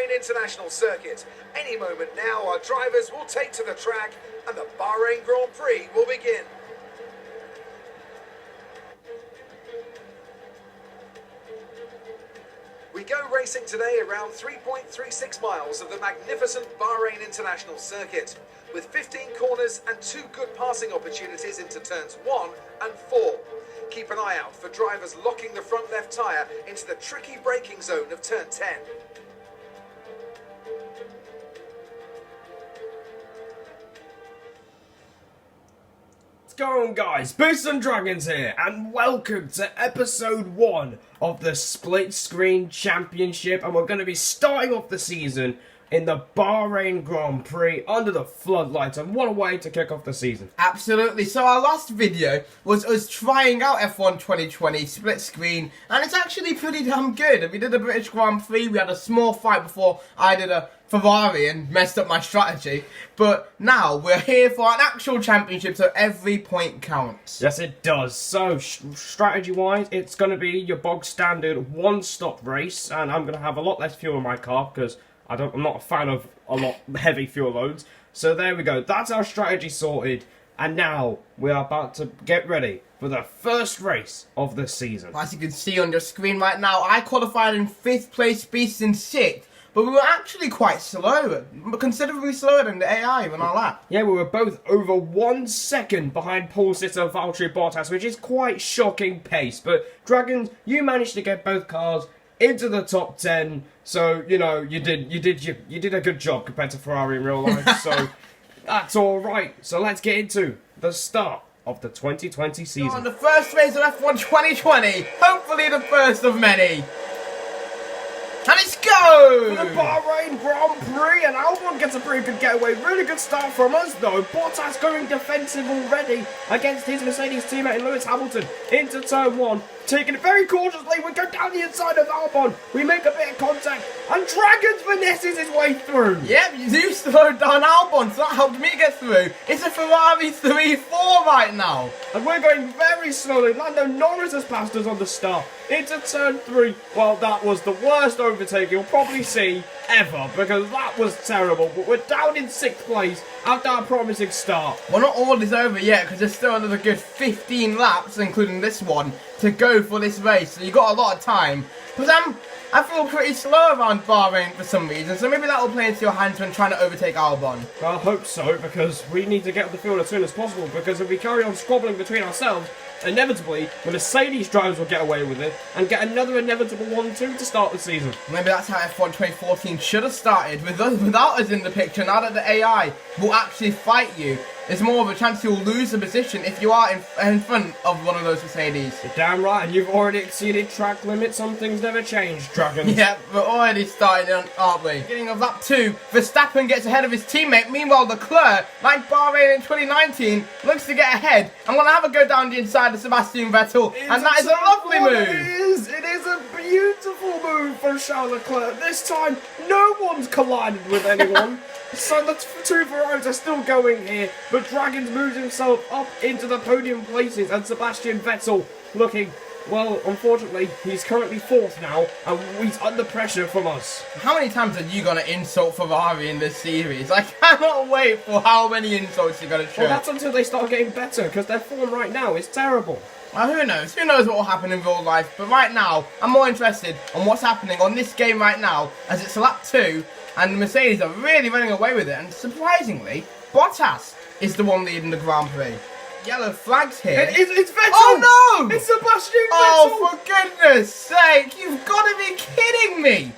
Bahrain International Circuit. Any moment now, our drivers will take to the track and the Bahrain Grand Prix will begin. We go racing today around 3.36 miles of the magnificent Bahrain International Circuit, with 15 corners and 2 good passing opportunities into turns 1 and 4. Keep an eye out for drivers locking the front left tyre into the tricky braking zone of turn 10. What's going on, guys? Boosts and Dragons here, and welcome to episode 1 of the Split Screen Championship. And we're going to be starting off the season in the Bahrain Grand Prix under the floodlights, and what a way to kick off the season. Absolutely. So our last video was us trying out F1 2020 split screen, and it's actually pretty damn good. We did a British Grand Prix, we had a small fight before I did a Ferrari and messed up my strategy, but now we're here for an actual championship, so every point counts. Yes, it does. So, strategy-wise, it's going to be your bog standard one-stop race, and I'm going to have a lot less fuel in my car because I'm not a fan of a lot heavy fuel loads. So there we go. That's our strategy sorted. And now we are about to get ready for the first race of the season. As you can see on your screen right now, I qualified in 5th place, Beast in 6th. But we were actually quite slow, considerably slower than the AI on our lap. Yeah, we were both over 1 second behind pole sitter Valtteri Bottas, which is quite shocking pace. But Dragons, you managed to get both cars into the top 10, so you know you did a good job compared to Ferrari in real life. So that's all right. So let's get into the start of the 2020 season. On the first race of F1 2020, hopefully the first of many. And let's go! For the Bahrain Grand Prix, and Albon gets a pretty good getaway. Really good start from us, though. Bottas going defensive already against his Mercedes teammate Lewis Hamilton into turn 1. Taking it very cautiously. We go down the inside of Albon. We make a bit of contact, and Dragons finesses his way through. Yep, you slowed down Albon, so that helped me get through. It's a Ferrari 3-4 right now. And we're going very slowly. Lando Norris has passed us on the start. Into turn 3. Well, that was the worst overtake you'll probably see ever, because that was terrible. But we're down in 6th place after our promising start. Well, not all is over yet, because there's still another good 15 laps, including this one, to go for this race. So you got a lot of time. Because I feel pretty slow around Bahrain for some reason, so maybe that will play into your hands when trying to overtake Albon. I hope so, because we need to get up the field as soon as possible, because if we carry on squabbling between ourselves, inevitably, the Mercedes drivers will get away with it and get another inevitable 1-2 to start the season. Maybe that's how F1 2014 should have started, without us in the picture. Now that the AI will actually fight you, there's more of a chance you'll lose the position if you are in front of one of those Mercedes. You're damn right, and you've already exceeded track limits. Some things never change, Dragons. Yeah, we're already starting, aren't we? Beginning of lap 2, Verstappen gets ahead of his teammate. Meanwhile, Leclerc, like Bahrain in 2019, looks to get ahead. I'm going to have a go down the inside of Sebastian Vettel, and that is a lovely move. It is a beautiful move for Charles Leclerc. This time, no one's collided with anyone. So the 2 Ferraris are still going here, but Dragons moves himself up into the podium places, and Sebastian Vettel looking, well, unfortunately, he's currently 4th now, and he's under pressure from us. How many times are you going to insult Ferrari in this series? I cannot wait for how many insults you're going to show. Well, that's until they start getting better, because their form right now is terrible. Well, who knows? Who knows what will happen in real life? But right now, I'm more interested on what's happening on this game right now, as it's lap 2, and the Mercedes are really running away with it. And surprisingly, Bottas is the one leading the Grand Prix. Yellow flags here. It's Vettel! Oh no! It's Sebastian Vettel! Oh, for goodness sake! You've got to be kidding me!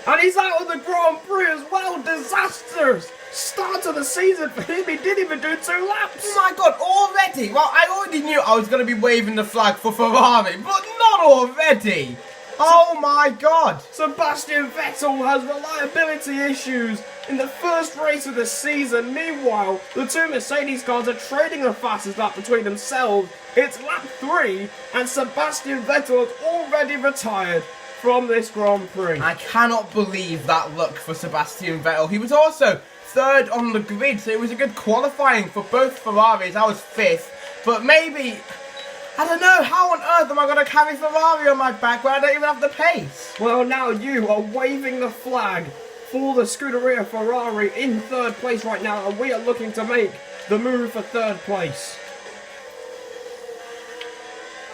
And he's out of the Grand Prix as well. Disastrous start of the season for him. He didn't even do 2 laps. Oh my god, already? Well, I already knew I was going to be waving the flag for Ferrari, but not already! Oh my god! Sebastian Vettel has reliability issues in the first race of the season. Meanwhile, the 2 Mercedes cars are trading the fastest lap between themselves. It's lap 3, and Sebastian Vettel has already retired from this Grand Prix. I cannot believe that luck for Sebastian Vettel. He was also 3rd on the grid, so it was a good qualifying for both Ferraris. I was 5th, but maybe, I don't know, how on earth am I going to carry Ferrari on my back when I don't even have the pace? Well, now you are waving the flag for the Scuderia Ferrari in third place right now, and we are looking to make the move for third place.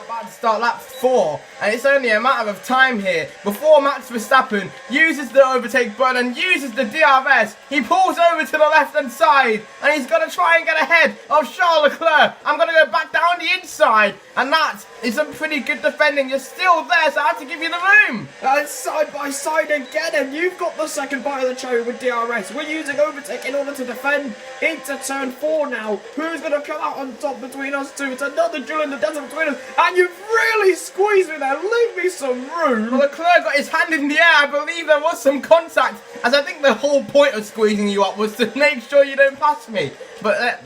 About to start lap 4, and it's only a matter of time here before Max Verstappen uses the overtake button and uses the DRS. He pulls over to the left hand side and he's going to try and get ahead of Charles Leclerc. I'm going to go back down the inside, and that is some pretty good defending. You're still there, so I have to give you the room. It's side by side again, and you've got the second bite of the cherry with DRS. We're using overtake in order to defend into turn 4 now. Who's going to come out on top between us two? It's another duel in the desert between us, and you've really squeezed me there. Leave me some room. Well, Leclerc got his hand in the air. I believe there was some contact, as I think the whole point of squeezing you up was to make sure you don't pass me. But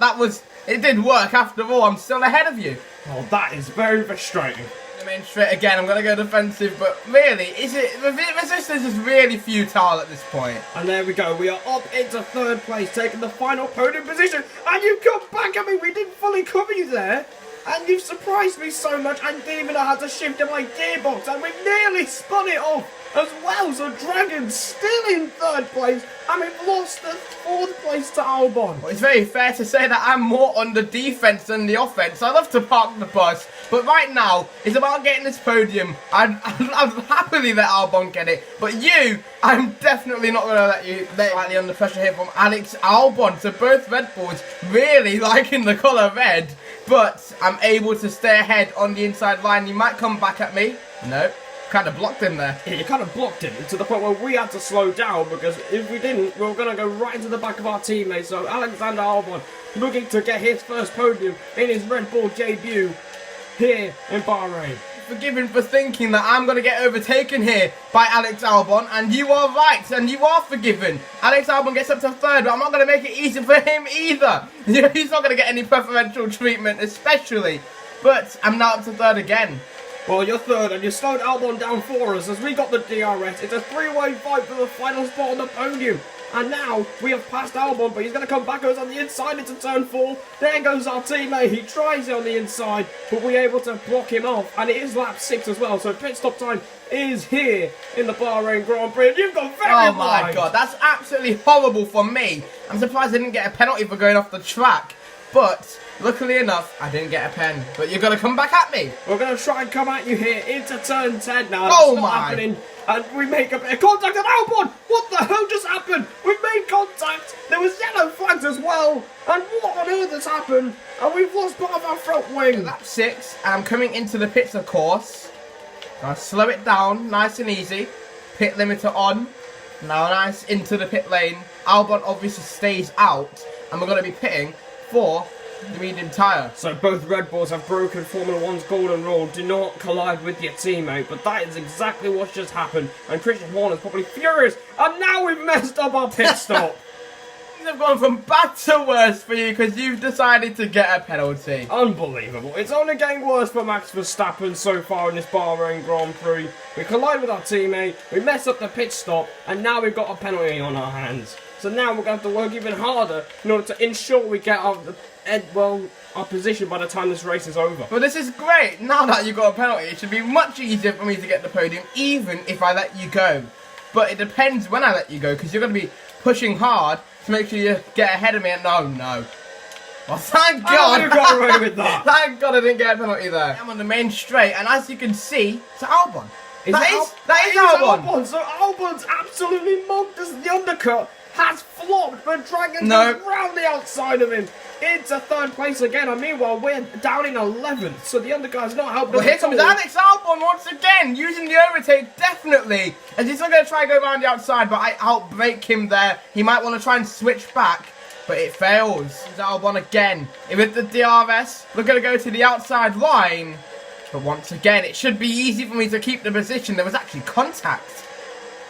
it did work after all. I'm still ahead of you. Oh, that is very frustrating. I'm in straight again. I'm going to go defensive, but really, resistance is really futile at this point. And there we go. We are up into third place, taking the final podium position. And you come back at me. We didn't fully cover you there. And you've surprised me so much. I didn't even know how to shift in my gearbox. And we've nearly spun it off as well. So Dragon's still in third place. And we've lost the fourth place to Albon. Well, it's very fair to say that I'm more on the defense than the offense. I love to park the bus, but right now it's about getting this podium. I'd happily let Albon get it, but I'm definitely not going to let you slightly under pressure here from Alex Albon. So both Red Bulls really liking the colour red, but I'm able to stay ahead on the inside line. He might come back at me. No. Kind of blocked him there. Yeah, you kind of blocked him to the point where we had to slow down, because if we didn't, we were going to go right into the back of our teammates. So Alexander Albon looking to get his first podium in his Red Bull debut here in Bahrain. Forgiven for thinking that I'm going to get overtaken here by Alex Albon, and you are right, and you are forgiven. Alex Albon gets up to third, but I'm not going to make it easy for him either. He's not going to get any preferential treatment, especially. But I'm now up to third again. Well, you're third, and you slowed Albon down for us as we got the DRS. It's a three-way fight for the final spot on the podium. And now we have passed Albon, but he's going to come back us on the inside into turn 4. There goes our teammate. He tries it on the inside, but we're able to block him off. And it is lap 6 as well, so pit stop time is here in the Bahrain Grand Prix. And you've got very Oh my god, that's absolutely horrible for me. I'm surprised I didn't get a penalty for going off the track. But luckily enough, I didn't get a pen. But you're going to come back at me. We're going to try and come at you here into turn 10 now. Oh That's not my. happening. And we make a bit of contact with Albon. What the hell just happened? We've made contact. There was yellow flags as well. And what on earth has happened? And we've lost part of our front wing. Lap 6, and I'm coming into the pits, of course. I'll slow it down, nice and easy. Pit limiter on. Now nice into the pit lane. Albon obviously stays out, and we're going to be pitting for the medium tyre. So both Red Bulls have broken Formula 1's golden rule. Do not collide with your teammate. But that is exactly what's just happened. And Christian Horner's probably furious. And now we've messed up our pit stop. Things have gone from bad to worse for you because you've decided to get a penalty. Unbelievable. It's only getting worse for Max Verstappen so far in this Bahrain Grand Prix. We collide with our teammate, we mess up the pit stop, and now we've got a penalty on our hands. So now we're going to have to work even harder in order to ensure we get our position by the time this race is over. But this is great. Now that you've got a penalty, it should be much easier for me to get the podium, even if I let you go. But it depends when I let you go, because you're going to be pushing hard to make sure you get ahead of me. And no. Well, thank God. You got away with that. Thank God I didn't get a penalty there. I'm on the main straight, and as you can see, it's Albon. That is Albon. So Albon's absolutely mugged us. The undercut has flopped, but Dragon No. goes round the outside of him into third place again. And meanwhile, we're down in 11th, so the undercut has not helped us. Well, here at comes all. Alex Albon once again, using the overtake, definitely. And he's not going to try and go around the outside, but I outbrake him there. He might want to try and switch back, but it fails. It's Albon again. With the DRS, we're going to go to the outside line. But once again, it should be easy for me to keep the position. There was actually contact.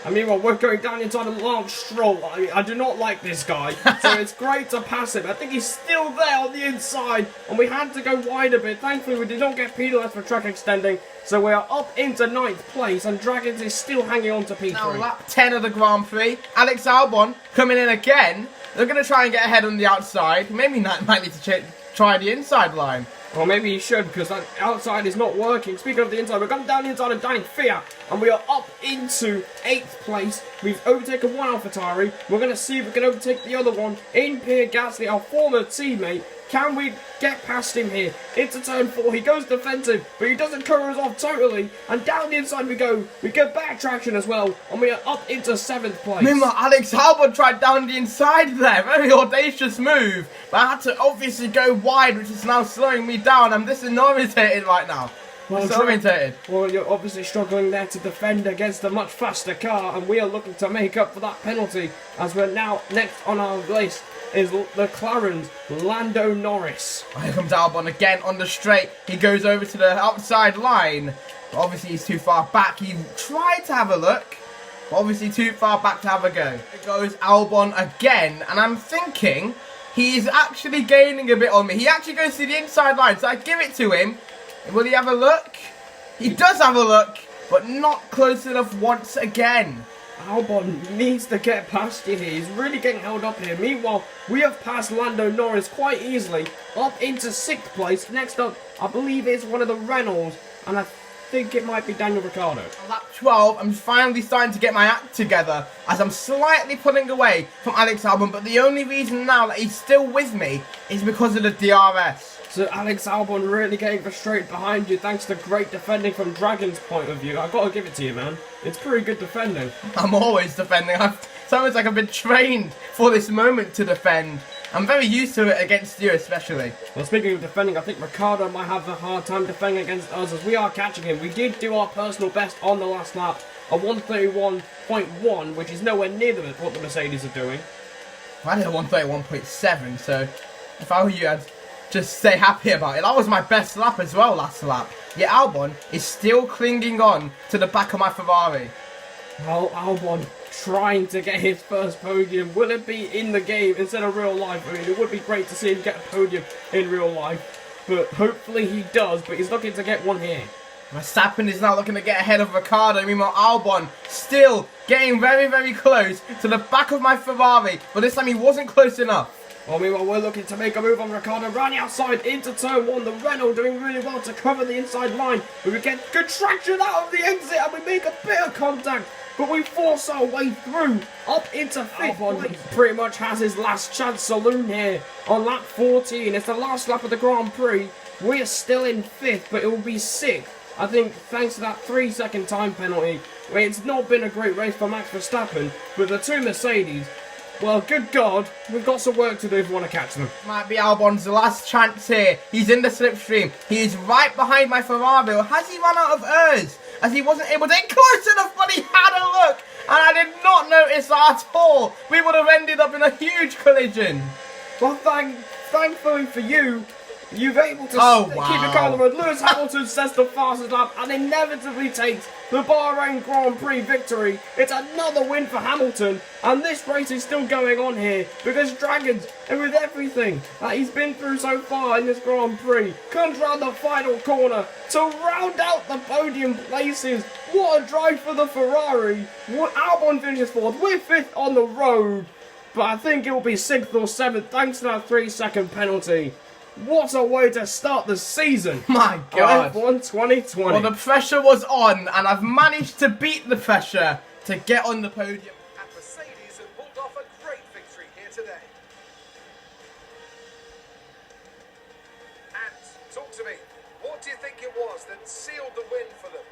I mean, well, we're going down inside a Lance Stroll. I do not like this guy, so it's great to pass him. I think he's still there on the inside, and we had to go wide a bit. Thankfully, we did not get penalised for track extending, so we are up into 9th place, and Dragons is still hanging on to P3. Now, lap 10 of the Grand Prix. Alex Albon coming in again. They're going to try and get ahead on the outside. Maybe might need to try the inside line. Or maybe he should, because that outside is not working. Speaking of the inside, we're going down the inside of Danny Fiat, and we are up into 8th place. We've overtaken one AlphaTauri. We're going to see if we can overtake the other one in Pierre Gasly, our former teammate. Can we get past him here? Into turn 4, he goes defensive, but he doesn't cover us off totally. And down the inside we go. We get back traction as well, and we are up into 7th place. Meanwhile, Alex Albon tried down the inside there. Very audacious move. But I had to obviously go wide, which is now slowing me down. I'm disorientated right now. Well, you're obviously struggling there to defend against a much faster car, and we are looking to make up for that penalty, as we're now next on our list is the McLaren's Lando Norris. Here comes Albon again on the straight. He goes over to the outside line. But obviously he's too far back. He tried to have a look, but obviously too far back to have a go. Here goes Albon again, and I'm thinking he's actually gaining a bit on me. He actually goes to the inside line, so I give it to him. Will he have a look? He does have a look, but not close enough once again. Albon needs to get past you here. He's really getting held up here. Meanwhile, we have passed Lando Norris quite easily, up into 6th place. Next up, I believe it's one of the Renaults, and I think it might be Daniel Ricciardo. On lap 12, I'm finally starting to get my act together, as I'm slightly pulling away from Alex Albon, but the only reason now that he's still with me is because of the DRS. So Alex Albon really getting frustrated behind you thanks to great defending from Dragon's point of view. I've got to give it to you, man. It's pretty good defending. I'm always defending. It's almost like I've been trained for this moment to defend. I'm very used to it against you especially. Well, speaking of defending, I think Ricciardo might have a hard time defending against us as we are catching him. We did do our personal best on the last lap, a 131.1, which is nowhere near what the Mercedes are doing. I did a 131.7, so if I were you, I'd just stay happy about it. That was my best lap as well last lap. Yet Albon is still clinging on to the back of my Ferrari. Well, Albon trying to get his first podium. Will it be in the game instead of real life? I mean, it would be great to see him get a podium in real life, but hopefully he does, but he's looking to get one here. Verstappen is now looking to get ahead of Ricciardo. Meanwhile, Albon still getting very, very close to the back of my Ferrari, but this time he wasn't close enough. Well, meanwhile, we're looking to make a move on Ricciardo, running outside into turn 1. The Renault doing really well to cover the inside line. But we get good traction out of the exit and we make a bit of contact. But we force our way through up into 5th. Albon pretty much has his last chance saloon here on lap 14. It's the last lap of the Grand Prix. We're still in 5th, but it will be 6th. I think thanks to that 3-second time penalty. I mean, it's not been a great race for Max Verstappen, but the two Mercedes, well, good God, we've got some work to do if we want to catch them. Might be Albon's last chance here. He's in the slipstream. He is right behind my Ferrari. Or has he run out of airs? As he wasn't able to get close enough, but he had a look. And I did not notice that at all. We would have ended up in a huge collision. Well, thankfully for you, you've able to keep your car on the road. Lewis Hamilton sets the fastest lap and inevitably takes the Bahrain Grand Prix victory. It's another win for Hamilton, and this race is still going on here because Dragons, and with everything that he's been through so far in this Grand Prix, comes round the final corner to round out the podium places. What a drive for the Ferrari. Albon finishes 4th. We're 5th on the road, but I think it will be 6th or 7th thanks to that 3-second penalty. What a way to start the season! My God! F1 2020. Well, the pressure was on, and I've managed to beat the pressure to get on the podium. And Mercedes have pulled off a great victory here today. And talk to me. What do you think it was that sealed the win for them?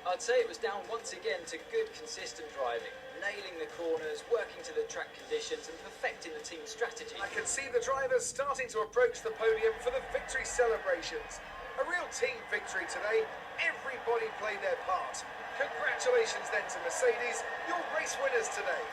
I'd say it was down once again to good, consistent driving, nailing the corners, working to the track conditions, and perfecting the team's strategy. I can see the drivers starting to approach the podium for the victory celebrations. A real team victory today. Everybody played their part. Congratulations then to Mercedes, your race winners today.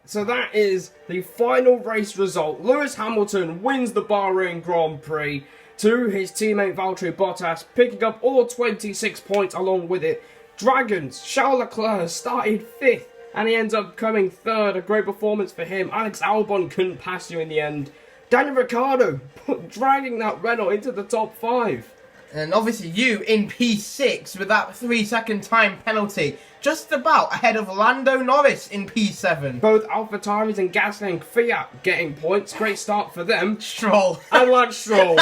So that is the final race result. Lewis Hamilton wins the Bahrain Grand Prix to his teammate Valtteri Bottas, picking up all 26 points along with it. Dragons, Charles Leclerc started 5th and he ends up coming third. A great performance for him. Alex Albon couldn't pass you in the end. Daniel Ricciardo dragging that Renault into the top 5. And obviously you in P6 with that 3-second time penalty, just about ahead of Lando Norris in P7. Both AlphaTauris and Gasly and Fiat getting points. Great start for them. Stroll. And Lance Stroll.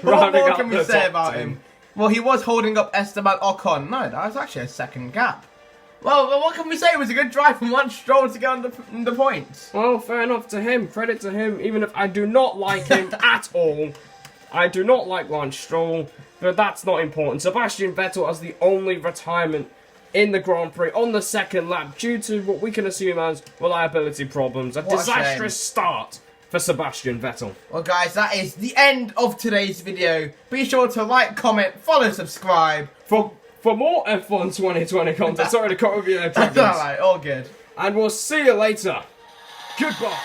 What more can we say about him? Well, he was holding up Esteban Ocon. No, that was actually a second gap. Well, what can we say? It was a good drive from Lance Stroll to get on the points. Well, fair enough to him. Credit to him, even if I do not like him at all. I do not like Lance Stroll, but that's not important. Sebastian Vettel has the only retirement in the Grand Prix on the second lap due to what we can assume as reliability problems. A disastrous start for Sebastian Vettel. Well, guys, that is the end of today's video. Be sure to like, comment, follow, subscribe. For more F1 2020 content, sorry to cut over you there, Dragons. Alright, all good. And we'll see you later. Goodbye.